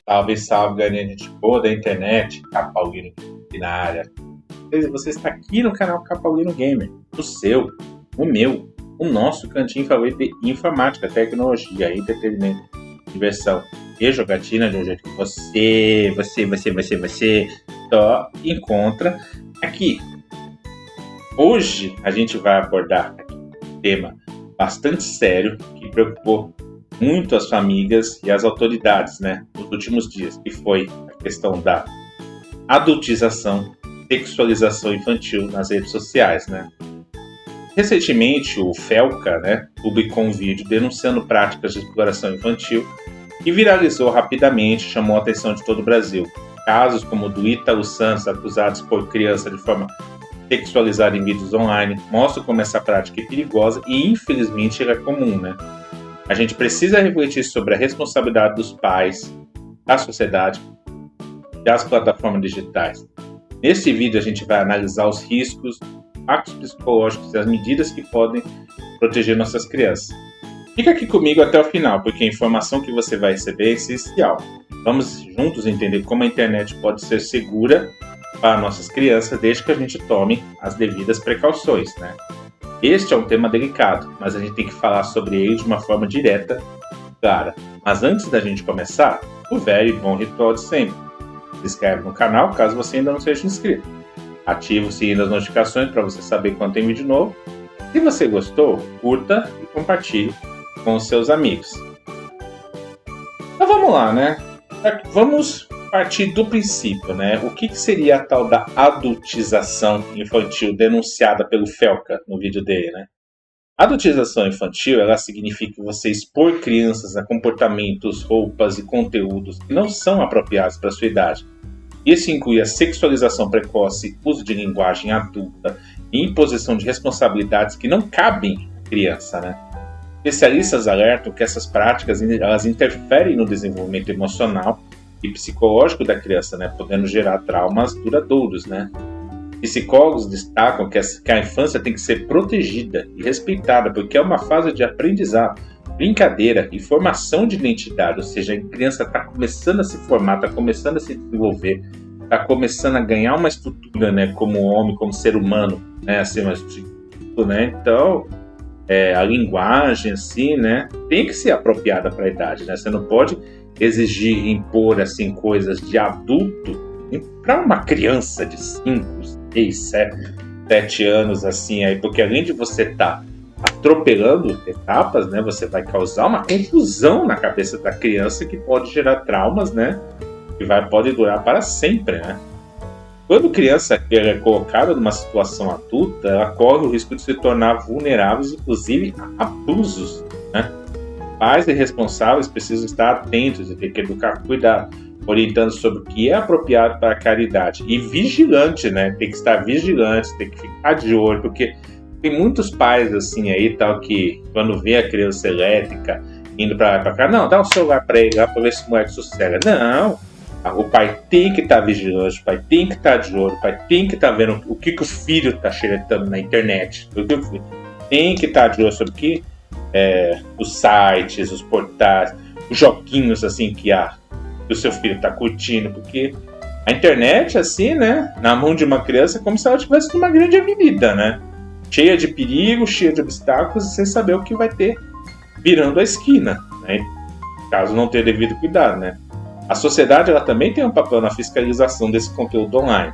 Salve, salve, galerinha, gente boa da internet, Capaulino aqui na área. Você está aqui no canal Capaulino Gamer, o seu, o meu, o nosso cantinho favorito de informática, tecnologia, entretenimento, diversão e jogatina de um jeito que você só encontra aqui. Hoje a gente vai abordar um tema bastante sério que preocupou muito as famílias e as autoridades, né, nos últimos dias, que foi a questão da adultização, sexualização infantil nas redes sociais, né. Recentemente, o Felca, né, publicou um vídeo denunciando práticas de exploração infantil e viralizou rapidamente, chamou a atenção de todo o Brasil. Casos como o do Ítalo Santos, acusados por criança de forma sexualizada em vídeos online, mostram como essa prática é perigosa e, infelizmente, ela é comum, né. A gente precisa refletir sobre a responsabilidade dos pais, da sociedade e das plataformas digitais. Neste vídeo a gente vai analisar os riscos, impactos psicológicos e as medidas que podem proteger nossas crianças. Fica aqui comigo até o final, porque a informação que você vai receber é essencial. Vamos juntos entender como a internet pode ser segura para nossas crianças, desde que a gente tome as devidas precauções, né? Este é um tema delicado, mas a gente tem que falar sobre ele de uma forma direta, clara. Mas antes da gente começar, o velho e bom ritual de sempre. Se inscreve no canal caso você ainda não seja inscrito. Ativa o sininho das notificações para você saber quando tem vídeo novo. Se você gostou, curta e compartilhe com os seus amigos. Então vamos lá, né? Vamos partir do princípio, né? O que seria a tal da adultização infantil denunciada pelo Felca no vídeo dele, né? A adultização infantil, ela significa você expor crianças a comportamentos, roupas e conteúdos que não são apropriados para a sua idade. Isso inclui a sexualização precoce, uso de linguagem adulta e imposição de responsabilidades que não cabem à criança, né? Especialistas alertam que essas práticas elas interferem no desenvolvimento emocional e psicológico da criança, né, podendo gerar traumas duradouros, né. Psicólogos destacam que a infância tem que ser protegida e respeitada, porque é uma fase de aprendizado, brincadeira e formação de identidade, ou seja, a criança está começando a se formar, está começando a se desenvolver, está começando a ganhar uma estrutura, né, como homem, como ser humano, né, assim, né, então a linguagem, assim, né, tem que ser apropriada para a idade, né, você não pode exigir, impor assim, coisas de adulto para uma criança de 5, 6, 7 anos, assim, aí, porque além de você estar atropelando etapas, né, você vai causar uma confusão na cabeça da criança que pode gerar traumas, né, que pode durar para sempre, né. Quando a criança é colocada numa situação adulta, ela corre o risco de se tornar vulnerável, inclusive a abusos, né. Pais e responsáveis precisam estar atentos e ter que educar com cuidado, orientando sobre o que é apropriado para cada idade. E vigilante, né? Tem que estar vigilante, tem que ficar de olho, porque tem muitos pais assim aí, tal, que quando vê a criança elétrica indo para lá e para cá, não, dá um celular para ele lá para ver se o moleque sossega. Não, o pai tem que estar vigilante, o pai tem que estar de olho, o pai tem que estar vendo o que o filho está xeretando na internet. Tem que estar de olho sobre o que os sites, os portais, os joguinhos assim que o seu filho está curtindo, porque a internet, assim, né, na mão de uma criança é como se ela estivesse numa grande avenida, né, cheia de perigo, cheia de obstáculos, sem saber o que vai ter virando a esquina, né, caso não tenha devido cuidado, né. A sociedade, ela também tem um papel na fiscalização desse conteúdo online.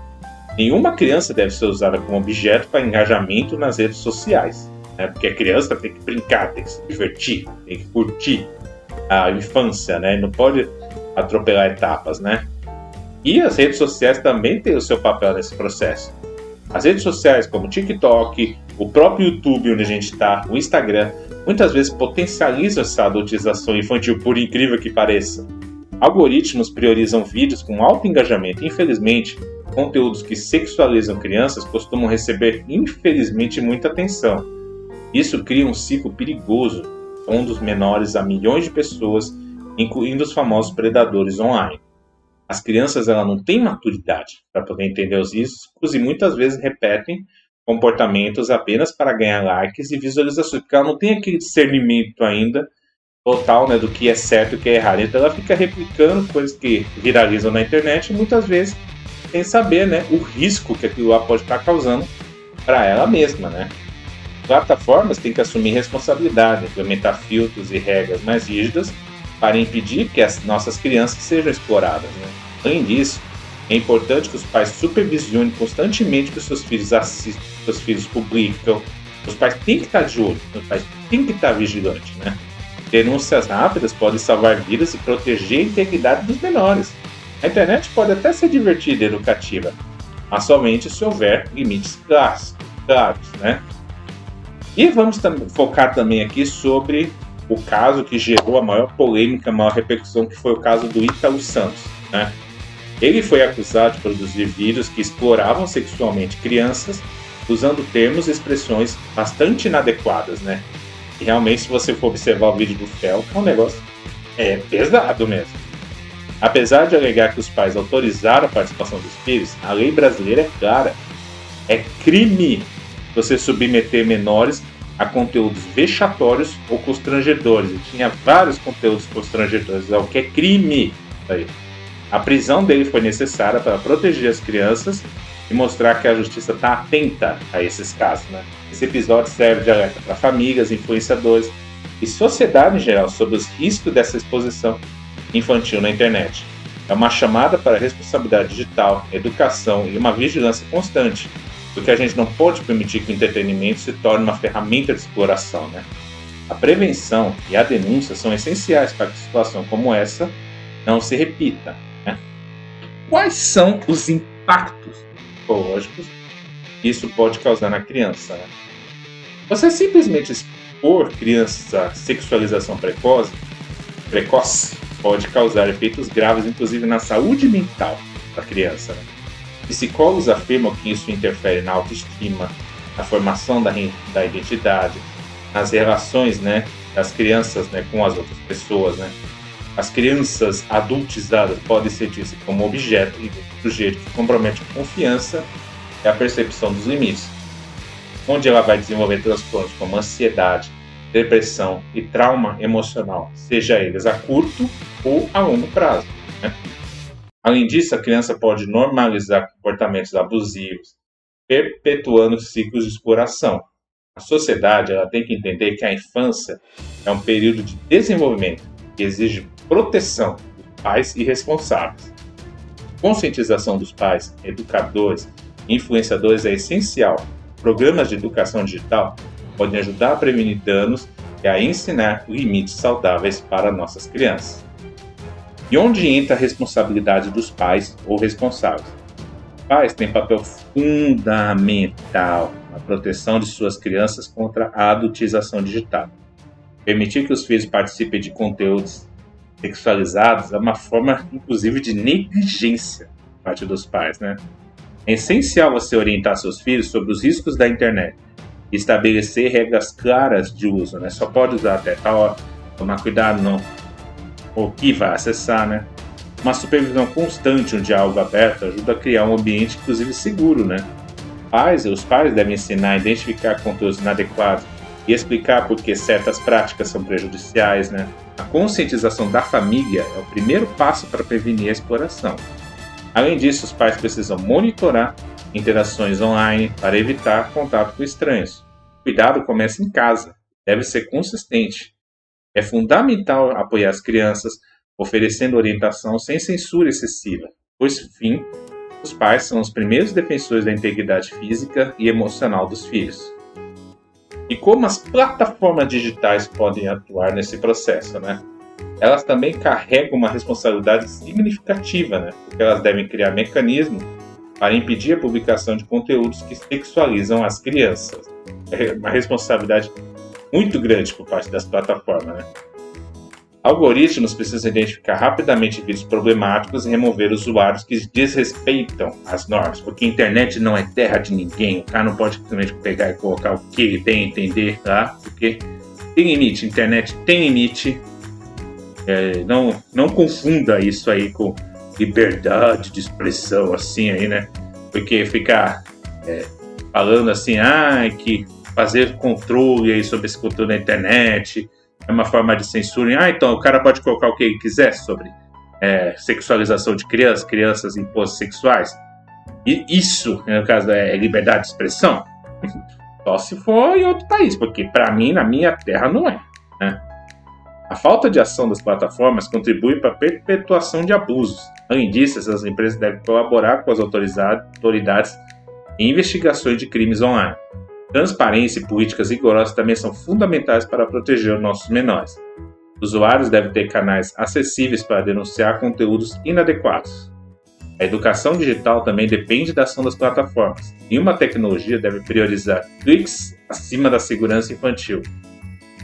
Nenhuma criança deve ser usada como objeto para engajamento nas redes sociais, né? Porque a criança tem que brincar, tem que se divertir, tem que curtir a infância, né? Não pode atropelar etapas, né? E as redes sociais também têm o seu papel nesse processo. As redes sociais como o TikTok, o próprio YouTube onde a gente está, o Instagram, muitas vezes potencializam essa adultização infantil, por incrível que pareça. Algoritmos priorizam vídeos com alto engajamento. Infelizmente, conteúdos que sexualizam crianças costumam receber, infelizmente, muita atenção. Isso cria um ciclo perigoso, onde os menores a milhões de pessoas, incluindo os famosos predadores online. As crianças elas não têm maturidade para poder entender os riscos e muitas vezes repetem comportamentos apenas para ganhar likes e visualizações, porque ela não tem aquele discernimento ainda total, né, do que é certo e o que é errado. Então ela fica replicando coisas que viralizam na internet e muitas vezes sem saber, né, o risco que aquilo lá pode estar causando para ela mesma, né? Plataformas têm que assumir responsabilidade, implementar filtros e regras mais rígidas para impedir que as nossas crianças sejam exploradas, né? Além disso, é importante que os pais supervisionem constantemente que os seus filhos assistem, que os seus filhos publicam. Os pais têm que estar de olho, os pais têm que estar vigilantes, né? Denúncias rápidas podem salvar vidas e proteger a integridade dos menores. A internet pode até ser divertida e educativa, mas somente se houver limites claros, né? E vamos focar também aqui sobre o caso que gerou a maior polêmica, a maior repercussão, que foi o caso do Ítalo Santos, né? Ele foi acusado de produzir vídeos que exploravam sexualmente crianças, usando termos e expressões bastante inadequadas, né? E realmente, se você for observar o vídeo do Fel, é um negócio pesado mesmo. Apesar de alegar que os pais autorizaram a participação dos filhos, a lei brasileira é clara. É crime você submeter menores a conteúdos vexatórios ou constrangedores. E tinha vários conteúdos constrangedores, é o que é crime. Aí. A prisão dele foi necessária para proteger as crianças e mostrar que a justiça está atenta a esses casos, né? Esse episódio serve de alerta para famílias, influenciadores e sociedade em geral sobre os riscos dessa exposição infantil na internet. É uma chamada para a responsabilidade digital, educação e uma vigilância constante, porque a gente não pode permitir que o entretenimento se torne uma ferramenta de exploração, né? A prevenção e a denúncia são essenciais para que situação como essa não se repita, né? Quais são os impactos psicológicos que isso pode causar na criança, né? Você simplesmente expor criança à sexualização precoce pode causar efeitos graves, inclusive na saúde mental da criança, né? Psicólogos afirmam que isso interfere na autoestima, na formação da identidade, nas relações, né, das crianças, né, com as outras pessoas, né? As crianças adultizadas podem sentir-se como objeto e sujeito que compromete a confiança e a percepção dos limites, onde ela vai desenvolver transtornos como ansiedade, depressão e trauma emocional, seja eles a curto ou a longo prazo, né? Além disso, a criança pode normalizar comportamentos abusivos, perpetuando ciclos de exploração. A sociedade ela tem que entender que a infância é um período de desenvolvimento que exige proteção dos pais e responsáveis. Conscientização dos pais, educadores e influenciadores é essencial. Programas de educação digital podem ajudar a prevenir danos e a ensinar limites saudáveis para nossas crianças. E onde entra a responsabilidade dos pais ou responsáveis? Os pais têm papel fundamental na proteção de suas crianças contra a adultização digital. Permitir que os filhos participem de conteúdos sexualizados é uma forma, inclusive, de negligência por parte dos pais, né? É essencial você orientar seus filhos sobre os riscos da internet e estabelecer regras claras de uso, né? Só pode usar até tal hora, tomar cuidado não o que vai acessar, né? Uma supervisão constante, um diálogo aberto ajuda a criar um ambiente, inclusive, seguro, né? Os pais devem ensinar a identificar conteúdos inadequados e explicar por que certas práticas são prejudiciais, né? A conscientização da família é o primeiro passo para prevenir a exploração. Além disso, os pais precisam monitorar interações online para evitar contato com estranhos. O cuidado começa em casa, deve ser consistente. É fundamental apoiar as crianças, oferecendo orientação sem censura excessiva, pois, enfim, os pais são os primeiros defensores da integridade física e emocional dos filhos. E como as plataformas digitais podem atuar nesse processo, né? Elas também carregam uma responsabilidade significativa, né? Porque elas devem criar mecanismos para impedir a publicação de conteúdos que sexualizam as crianças. É uma responsabilidade muito grande por parte das plataformas, né? Algoritmos precisam identificar rapidamente vídeos problemáticos e remover usuários que desrespeitam as normas, porque a internet não é terra de ninguém, o cara não pode simplesmente pegar e colocar o que ele tem a entender, tá? Porque tem limite, a internet tem limite, não confunda isso aí com liberdade de expressão, assim aí, né? Porque ficar falando assim, que fazer controle aí sobre esse conteúdo na internet É uma forma de censura. Então o cara pode colocar o que ele quiser sobre sexualização de crianças em poses sexuais. E isso, no caso, é liberdade de expressão? Só se for em outro país, porque para mim, na minha terra, não é. Né? A falta de ação das plataformas contribui para a perpetuação de abusos. Além disso, essas empresas devem colaborar com as autoridades em investigações de crimes online. Transparência e políticas rigorosas também são fundamentais para proteger os nossos menores. Os usuários devem ter canais acessíveis para denunciar conteúdos inadequados. A educação digital também depende da ação das plataformas. Nenhuma tecnologia deve priorizar cliques acima da segurança infantil.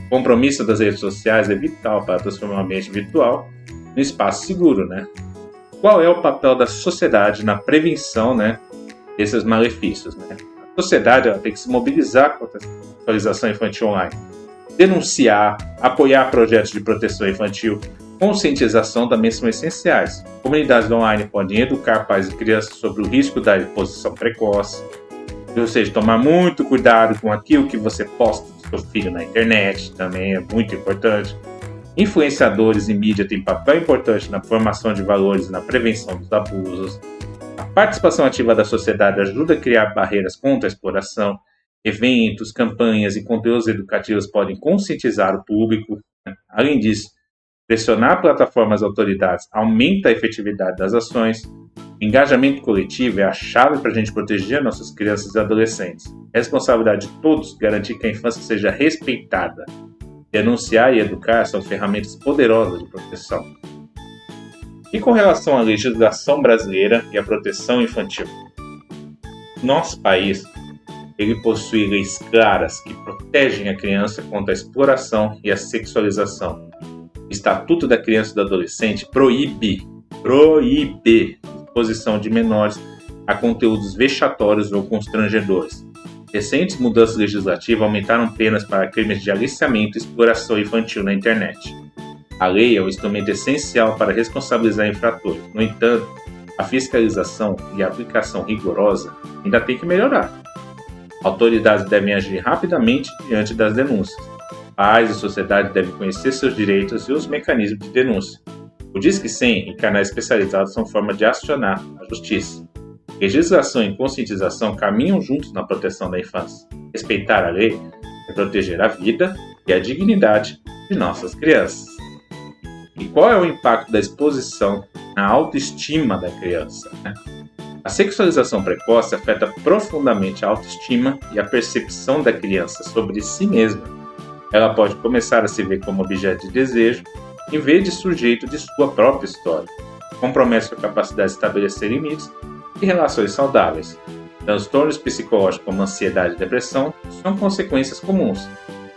O compromisso das redes sociais é vital para transformar o ambiente virtual em um espaço seguro. Né? Qual é o papel da sociedade na prevenção, desses malefícios? Né? A sociedade tem que se mobilizar contra a sexualização infantil online. Denunciar, apoiar projetos de proteção infantil, conscientização também são essenciais. Comunidades online podem educar pais e crianças sobre o risco da exposição precoce, ou seja, tomar muito cuidado com aquilo que você posta do seu filho na internet, também é muito importante. Influenciadores e mídia têm papel importante na formação de valores e na prevenção dos abusos. A participação ativa da sociedade ajuda a criar barreiras contra a exploração. Eventos, campanhas e conteúdos educativos podem conscientizar o público. Além disso, pressionar plataformas e autoridades aumenta a efetividade das ações. O engajamento coletivo é a chave para a gente proteger nossas crianças e adolescentes. É responsabilidade de todos garantir que a infância seja respeitada. Denunciar e educar são ferramentas poderosas de proteção. E com relação à legislação brasileira e à proteção infantil? Nosso país ele possui leis claras que protegem a criança contra a exploração e a sexualização. O Estatuto da Criança e do Adolescente proíbe a exposição de menores a conteúdos vexatórios ou constrangedores. Recentes mudanças legislativas aumentaram penas para crimes de aliciamento e exploração infantil na internet. A lei é um instrumento essencial para responsabilizar infratores. No entanto, a fiscalização e a aplicação rigorosa ainda tem que melhorar. Autoridades devem agir rapidamente diante das denúncias. Pais e sociedade devem conhecer seus direitos e os mecanismos de denúncia. O Disque 100 e canais especializados são formas de acionar a justiça. Legislação e conscientização caminham juntos na proteção da infância. Respeitar a lei é proteger a vida e a dignidade de nossas crianças. E qual é o impacto da exposição na autoestima da criança? A sexualização precoce afeta profundamente a autoestima e a percepção da criança sobre si mesma. Ela pode começar a se ver como objeto de desejo, em vez de sujeito de sua própria história. Compromete sua capacidade de estabelecer limites e relações saudáveis. Transtornos psicológicos como ansiedade e depressão são consequências comuns.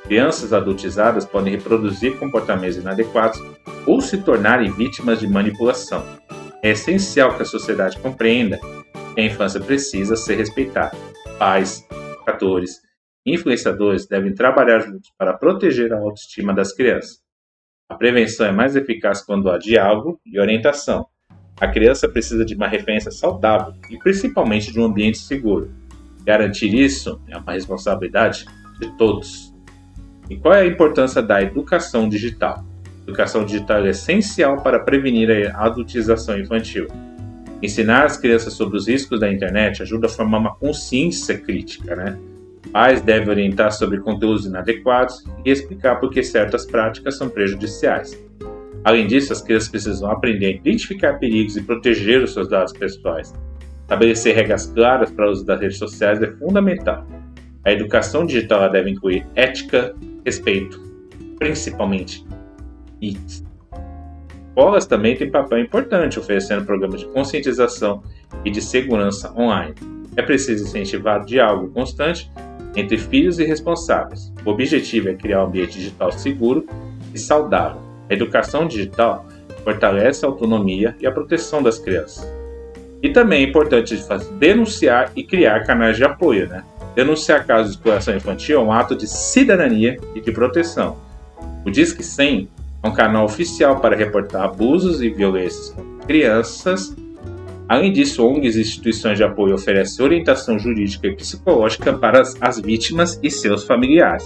Crianças adultizadas podem reproduzir comportamentos inadequados ou se tornarem vítimas de manipulação. É essencial que a sociedade compreenda que a infância precisa ser respeitada. Pais, educadores e influenciadores devem trabalhar juntos para proteger a autoestima das crianças. A prevenção é mais eficaz quando há diálogo e orientação. A criança precisa de uma referência saudável e principalmente de um ambiente seguro. Garantir isso é uma responsabilidade de todos. E qual é a importância da educação digital? A educação digital é essencial para prevenir a adultização infantil. Ensinar as crianças sobre os riscos da internet ajuda a formar uma consciência crítica. Pais devem orientar sobre conteúdos inadequados e explicar por que certas práticas são prejudiciais. Além disso, as crianças precisam aprender a identificar perigos e proteger os seus dados pessoais. Estabelecer regras claras para o uso das redes sociais é fundamental. A educação digital deve incluir ética, respeito, principalmente escolas também têm papel importante, oferecendo programas de conscientização e de segurança online. É preciso incentivar o diálogo constante entre filhos e responsáveis. O objetivo é criar um ambiente digital seguro e saudável. A educação digital fortalece a autonomia e a proteção das crianças. E também é importante denunciar e criar canais de apoio. Denunciar casos de exploração infantil é um ato de cidadania e de proteção. O Disque 100 é um canal oficial para reportar abusos e violências contra crianças. Além disso, ONGs e instituições de apoio oferecem orientação jurídica e psicológica para as vítimas e seus familiares.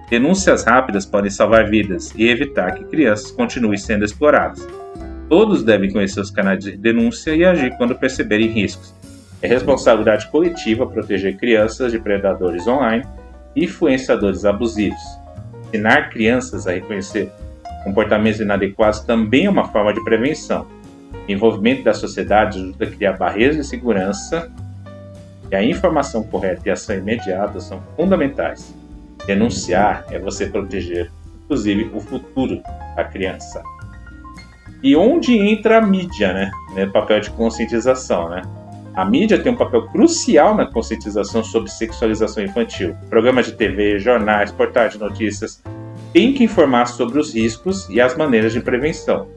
Denúncias rápidas podem salvar vidas e evitar que crianças continuem sendo exploradas. Todos devem conhecer os canais de denúncia e agir quando perceberem riscos. É responsabilidade coletiva proteger crianças de predadores online e influenciadores abusivos. Ensinar crianças a reconhecer comportamentos inadequados também é uma forma de prevenção. O envolvimento da sociedade ajuda a criar barreiras de segurança e a informação correta e a ação imediata são fundamentais. Denunciar é você proteger, inclusive, o futuro da criança. E onde entra a mídia, né? No papel de conscientização, né? A mídia tem um papel crucial na conscientização sobre sexualização infantil. Programas de TV, jornais, portais de notícias têm que informar sobre os riscos e as maneiras de prevenção.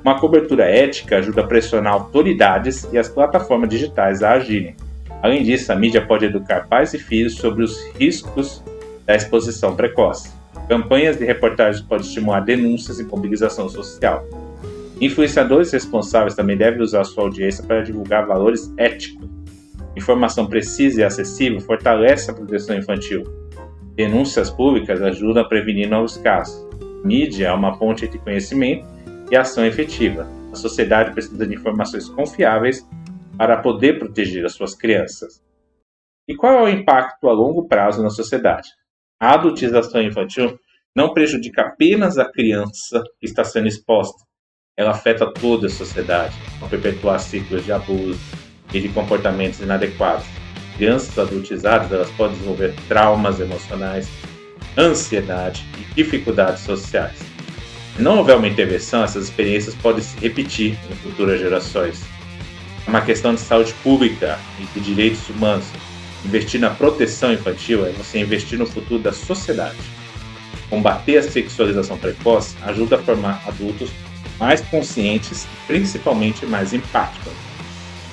Uma cobertura ética ajuda a pressionar autoridades e as plataformas digitais a agirem. Além disso, a mídia pode educar pais e filhos sobre os riscos da exposição precoce. Campanhas de reportagens podem estimular denúncias e mobilização social. Influenciadores responsáveis também devem usar sua audiência para divulgar valores éticos. Informação precisa e acessível fortalece a proteção infantil. Denúncias públicas ajudam a prevenir novos casos. Mídia é uma ponte entre conhecimento e ação efetiva. A sociedade precisa de informações confiáveis para poder proteger as suas crianças. E qual é o impacto a longo prazo na sociedade? A adultização infantil não prejudica apenas a criança que está sendo exposta. Ela afeta toda a sociedade, ao perpetuar ciclos de abuso e de comportamentos inadequados. Crianças adultizadas elas podem desenvolver traumas emocionais, ansiedade e dificuldades sociais. Se não houver uma intervenção, essas experiências podem se repetir em futuras gerações. É uma questão de saúde pública e de direitos humanos. Investir na proteção infantil é você investir no futuro da sociedade. Combater a sexualização precoce ajuda a formar adultos mais conscientes e principalmente mais empáticos.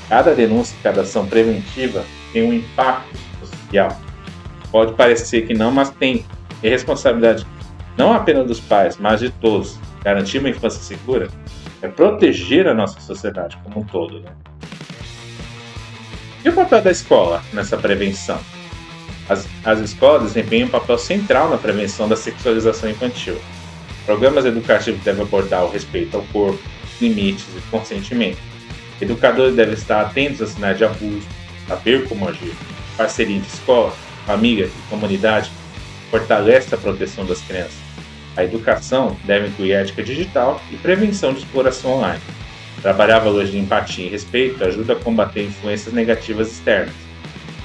Cada denúncia e cada ação preventiva tem um impacto social. Pode parecer que não, mas tem. É responsabilidade não apenas dos pais, mas de todos. Garantir uma infância segura é proteger a nossa sociedade como um todo, né? E o papel da escola nessa prevenção? As escolas desempenham um papel central na prevenção da sexualização infantil. Programas educativos devem abordar o respeito ao corpo, limites e consentimento. Educadores devem estar atentos a sinais de abuso, saber como agir. Parceria de escola, família e comunidade fortalece a proteção das crianças. A educação deve incluir ética digital e prevenção de exploração online. Trabalhar valores de empatia e respeito ajuda a combater influências negativas externas.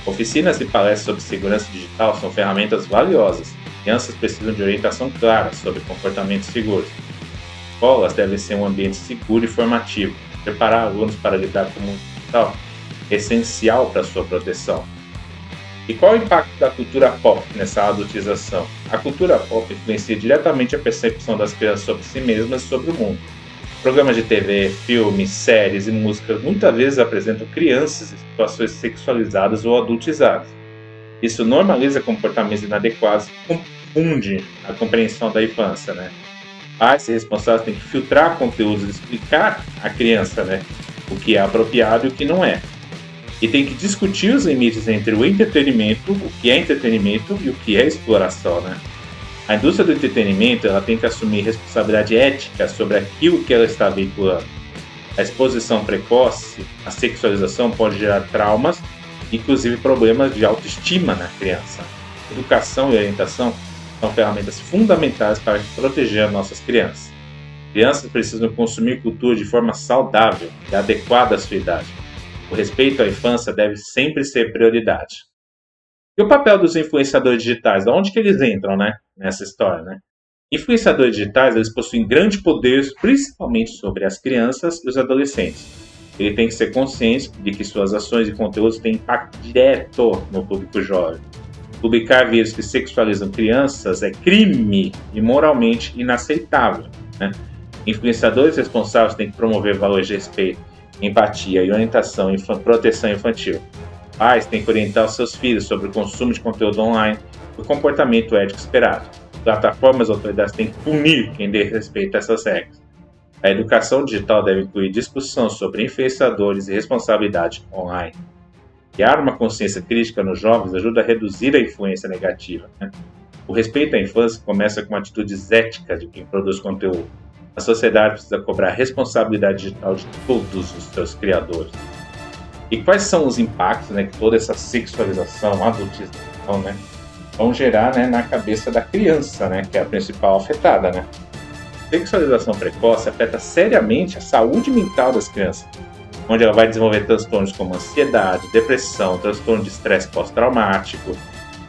Oficinas e palestras sobre segurança digital são ferramentas valiosas. Crianças precisam de orientação clara sobre comportamentos seguros. Escolas devem ser um ambiente seguro e formativo. Preparar alunos para lidar com o mundo digital é essencial para a sua proteção. E qual é o impacto da cultura pop nessa adultização? A cultura pop influencia diretamente a percepção das crianças sobre si mesmas e sobre o mundo. Programas de TV, filmes, séries e músicas muitas vezes apresentam crianças em situações sexualizadas ou adultizadas. Isso normaliza comportamentos inadequados e confunde a compreensão da infância, né? Pais e responsáveis têm que filtrar conteúdos e explicar à criança, né, o que é apropriado e o que não é. E tem que discutir os limites entre o entretenimento, o que é entretenimento e o que é exploração, né? A indústria do entretenimento ela tem que assumir responsabilidade ética sobre aquilo que ela está veiculando. A exposição precoce, a sexualização pode gerar traumas, inclusive problemas de autoestima na criança. Educação e orientação são ferramentas fundamentais para proteger as nossas crianças. Crianças precisam consumir cultura de forma saudável e adequada à sua idade. O respeito à infância deve sempre ser prioridade. E o papel dos influenciadores digitais? De onde que eles entram, né, nessa história? Né? Influenciadores digitais eles possuem grande poder, principalmente sobre as crianças e os adolescentes. Ele tem que ser consciente de que suas ações e conteúdos têm impacto direto no público jovem. Publicar vídeos que sexualizam crianças é crime e moralmente inaceitável. Né? Influenciadores responsáveis têm que promover valores de respeito, empatia e orientação e proteção infantil. Pais têm que orientar os seus filhos sobre o consumo de conteúdo online e o comportamento ético esperado. Plataformas e autoridades têm que punir quem desrespeita essas regras. A educação digital deve incluir discussão sobre influenciadores e responsabilidade online. Criar uma consciência crítica nos jovens ajuda a reduzir a influência negativa. Né? O respeito à infância começa com atitudes éticas de quem produz conteúdo. A sociedade precisa cobrar a responsabilidade digital de todos os seus criadores. E quais são os impactos, né, que toda essa sexualização, adultização, né, vão gerar, né, na cabeça da criança, né, que é a principal afetada, né? Sexualização precoce afeta seriamente a saúde mental das crianças, onde ela vai desenvolver transtornos como ansiedade, depressão, transtorno de estresse pós-traumático.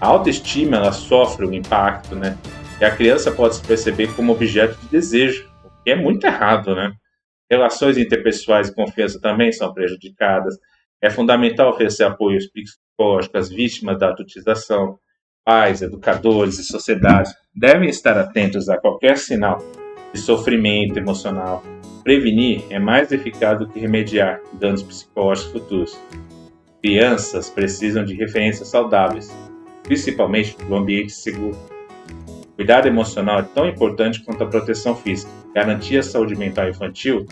A autoestima, ela sofre um impacto, né? E a criança pode se perceber como objeto de desejo, o que é muito errado, né? Relações interpessoais e confiança também são prejudicadas. É fundamental oferecer apoio psicológico às vítimas da adultização. Pais, educadores e sociedade devem estar atentos a qualquer sinal de sofrimento emocional. Prevenir é mais eficaz do que remediar danos psicológicos futuros. Crianças precisam de referências saudáveis, principalmente do ambiente seguro. O cuidado emocional é tão importante quanto a proteção física. Garantir a saúde mental infantil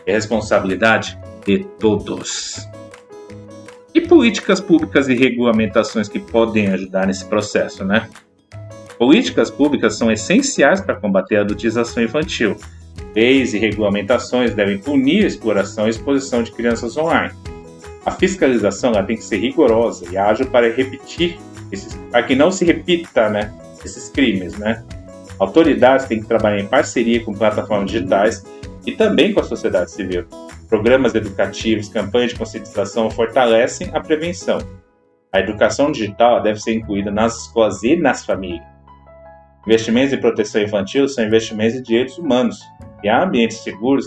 é responsabilidade de todos. E políticas públicas e regulamentações que podem ajudar nesse processo, né? Políticas públicas são essenciais para combater a adultização infantil. Leis e regulamentações devem punir a exploração e exposição de crianças online. A fiscalização ela tem que ser rigorosa e ágil para para que não se repita, né, esses crimes, né? Autoridades têm que trabalhar em parceria com plataformas digitais e também com a sociedade civil. Programas educativos, campanhas de conscientização fortalecem a prevenção. A educação digital deve ser incluída nas escolas e nas famílias. Investimentos em proteção infantil são investimentos em direitos humanos. Criar ambientes seguros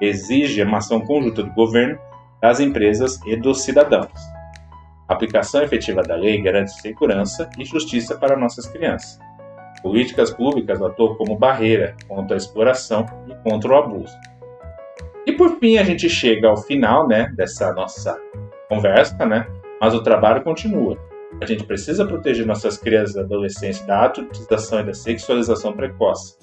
exige uma ação conjunta do governo, das empresas e dos cidadãos. A aplicação efetiva da lei garante segurança e justiça para nossas crianças. Políticas públicas atuam como barreira contra a exploração e contra o abuso. E por fim a gente chega ao final, né, dessa nossa conversa, né, mas o trabalho continua. A gente precisa proteger nossas crianças e adolescentes da adultização e da sexualização precoce.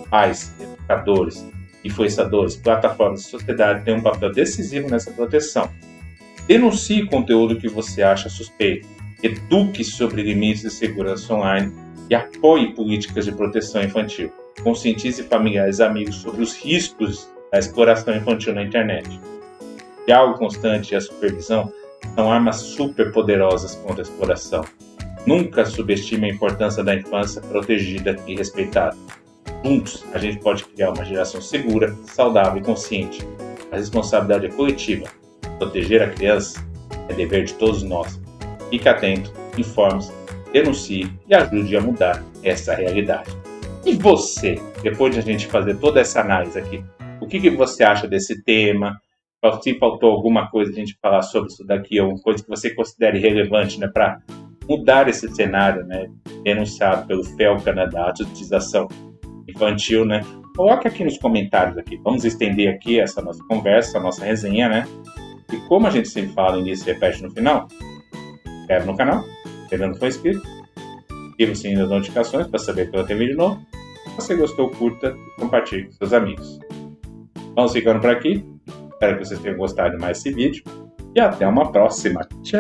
Pais, educadores, influenciadores, plataformas e sociedade têm um papel decisivo nessa proteção. Denuncie conteúdo que você acha suspeito, eduque sobre limites de segurança online e apoie políticas de proteção infantil. Conscientize familiares e amigos sobre os riscos da exploração infantil na internet. O diálogo constante e a supervisão são armas super poderosas contra a exploração. Nunca subestime a importância da infância protegida e respeitada. Juntos, a gente pode criar uma geração segura, saudável e consciente. A responsabilidade é coletiva. Proteger a criança é dever de todos nós. Fique atento, informe-se, denuncie e ajude a mudar essa realidade. E você, depois de a gente fazer toda essa análise aqui, o que você acha desse tema? Se faltou alguma coisa a gente falar sobre isso daqui, alguma coisa que você considere relevante, né, para mudar esse cenário, né, denunciado pelo FELCA, né, da adultização infantil, né? Coloque aqui nos comentários aqui. Vamos estender aqui essa nossa conversa, a nossa resenha, né? E como a gente sempre fala, início e repete no final, se inscreve no canal, se ainda não for inscrito, ativa o sininho das notificações para saber quando tem vídeo novo. Se você gostou, curta e compartilhe com seus amigos. Vamos ficando por aqui. Espero que vocês tenham gostado de mais esse vídeo. E até uma próxima. Tchau!